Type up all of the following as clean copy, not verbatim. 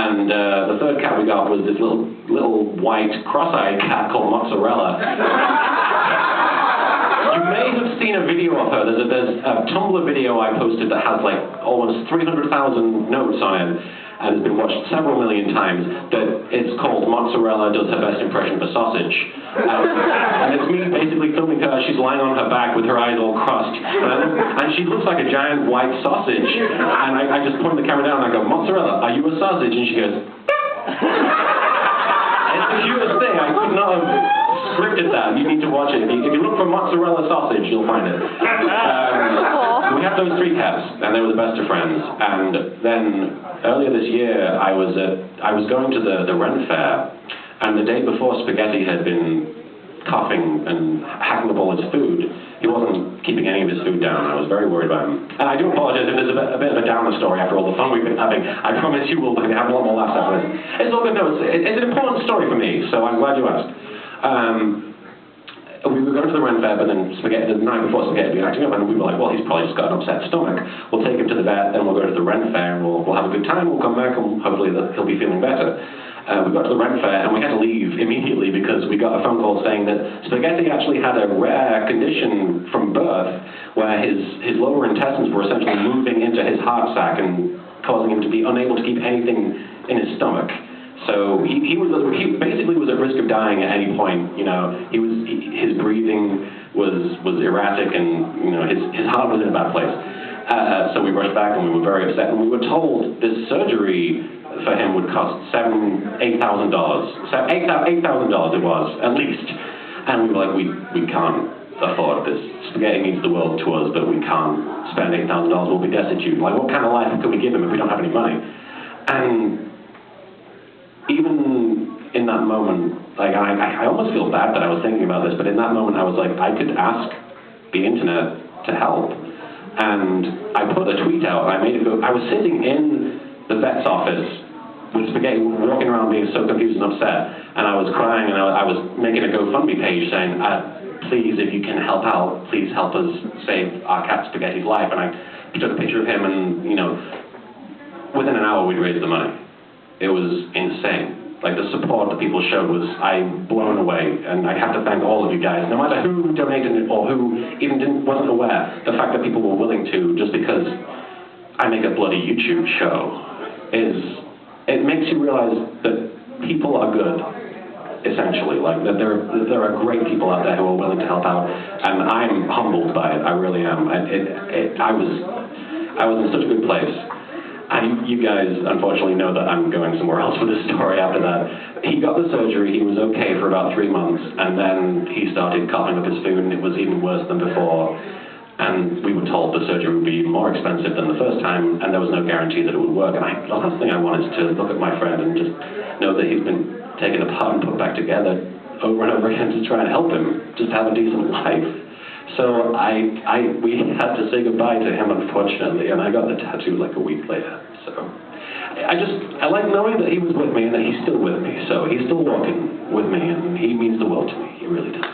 And the third cat we got was this little white cross-eyed cat called Mozzarella. You may have seen a video of her. There's a Tumblr video I posted that has like almost 300,000 notes on it, and it's been watched several million times, that it's called Mozzarella Does Her Best Impression of a Sausage. And it's me basically filming her. She's lying on her back with her eyes all crossed. And she looks like a giant white sausage. And I just point the camera down and I go, Mozzarella, are you a sausage? And she goes, it's the cutest thing. I could not have scripted that. You need to watch it. If you look for mozzarella sausage, you'll find it. We had those 3 cats, and they were the best of friends. And then earlier this year, I was going to the Ren Fair, and the day before Spaghetti had been coughing and hacking up all his food. He wasn't keeping any of his food down. I was very worried about him. And I do apologize if there's a bit of a downer story after all the fun we've been having. I promise you will have a lot more laughs after this. It's all good. No, it's an important story for me, so I'm glad you asked. We were going to the Ren Fair, but then Spaghetti, the night before Spaghetti had been acting up, and we were like, well, he's probably just got an upset stomach. We'll take him to the vet, then we'll go to the Ren Fair, and we'll have a good time, we'll come back, and hopefully he'll be feeling better. We got to the Ren Fair, and we had to leave immediately because we got a phone call saying that Spaghetti actually had a rare condition from birth where his lower intestines were essentially moving into his heart sac and causing him to be unable to keep anything in his stomach. So he basically was at risk of dying at any point. You know, his breathing was erratic, and you know his heart was in a bad place. So we rushed back, and we were very upset. And we were told this surgery for him would cost $8,000. $8,000 it was at least. And we were like, we can't afford this. Spaghetti means the world to us, but we can't spend $8,000. We'll be destitute. Like, what kind of life could we give him if we don't have any money? And even in that moment, like I almost feel bad that I was thinking about this, but in that moment I was like, I could ask the internet to help. And I put a tweet out, and I made it go. I was sitting in the vet's office with Spaghetti walking around being so confused and upset, and I was crying, and I was making a GoFundMe page saying, please, if you can help out, please help us save our cat Spaghetti's life. And I took a picture of him, and you know, within an hour we'd raised the money. It was insane. Like, the support that people showed was, I'm blown away, and I have to thank all of you guys, no matter who donated it or who even wasn't aware. The fact that people were willing to, just because I make a bloody YouTube show, it makes you realize that people are good, essentially. Like, that there are great people out there who are willing to help out, and I'm humbled by it. I really am. I was in such a good place. And you guys, unfortunately, know that I'm going somewhere else with this story after that. He got the surgery, he was okay for about 3 months, and then he started coughing up his food, and it was even worse than before. And we were told the surgery would be more expensive than the first time, and there was no guarantee that it would work. And the last thing I wanted is to look at my friend and just know that he's been taken apart and put back together over and over again to try and help him just have a decent life. So we had to say goodbye to him, unfortunately, and I got the tattoo like a week later. So I like knowing that he was with me and that he's still with me. So he's still walking with me, and he means the world to me. He really does. It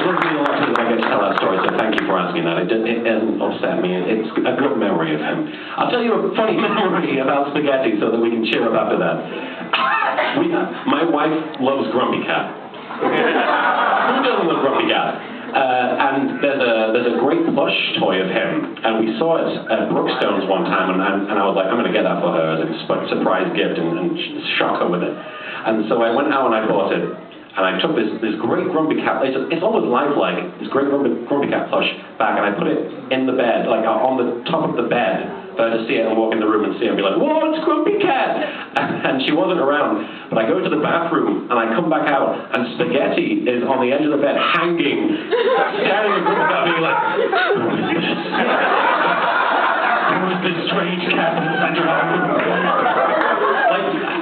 doesn't mean a lot to me that I get to tell that story, so thank you for asking that. It doesn't upset me. It's a good memory of him. I'll tell you a funny memory about Spaghetti so that we can cheer up after that. My wife loves Grumpy Cat. Who doesn't love Grumpy Cat? And there's a great plush toy of him, and we saw it at Brookstone's one time, and I was like, I'm going to get that for her as a surprise gift and shock her with it. And so I went out and I bought it, and I took this great Grumpy Cat. It's almost lifelike. This great Grumpy Cat plush back, and I put it in the bed, like on the top of the bed, for her to see it and walk in the room and see it and be like, whoa, it's Grumpy Cat! And she wasn't around. But I go to the bathroom, and I come back out, and Spaghetti is on the edge of the bed, hanging, staring at Grumpy Cat, being like, who is this strange cat in the center of the room?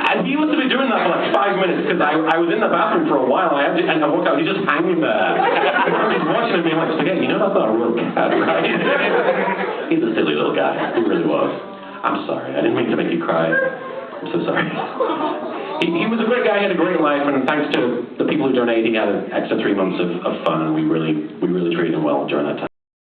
And he must have been doing that for like 5 minutes, because I was in the bathroom for a while, and I walked out, he's just hanging there. He's watching it being like, Spaghetti, you know that's not a real cat, right? He's a silly little guy. He really was. I'm sorry. I didn't mean to make you cry. I'm so sorry. He was a great guy. He had a great life, and thanks to the people who donated, he had an extra 3 months of fun, and we really treated him well during that time.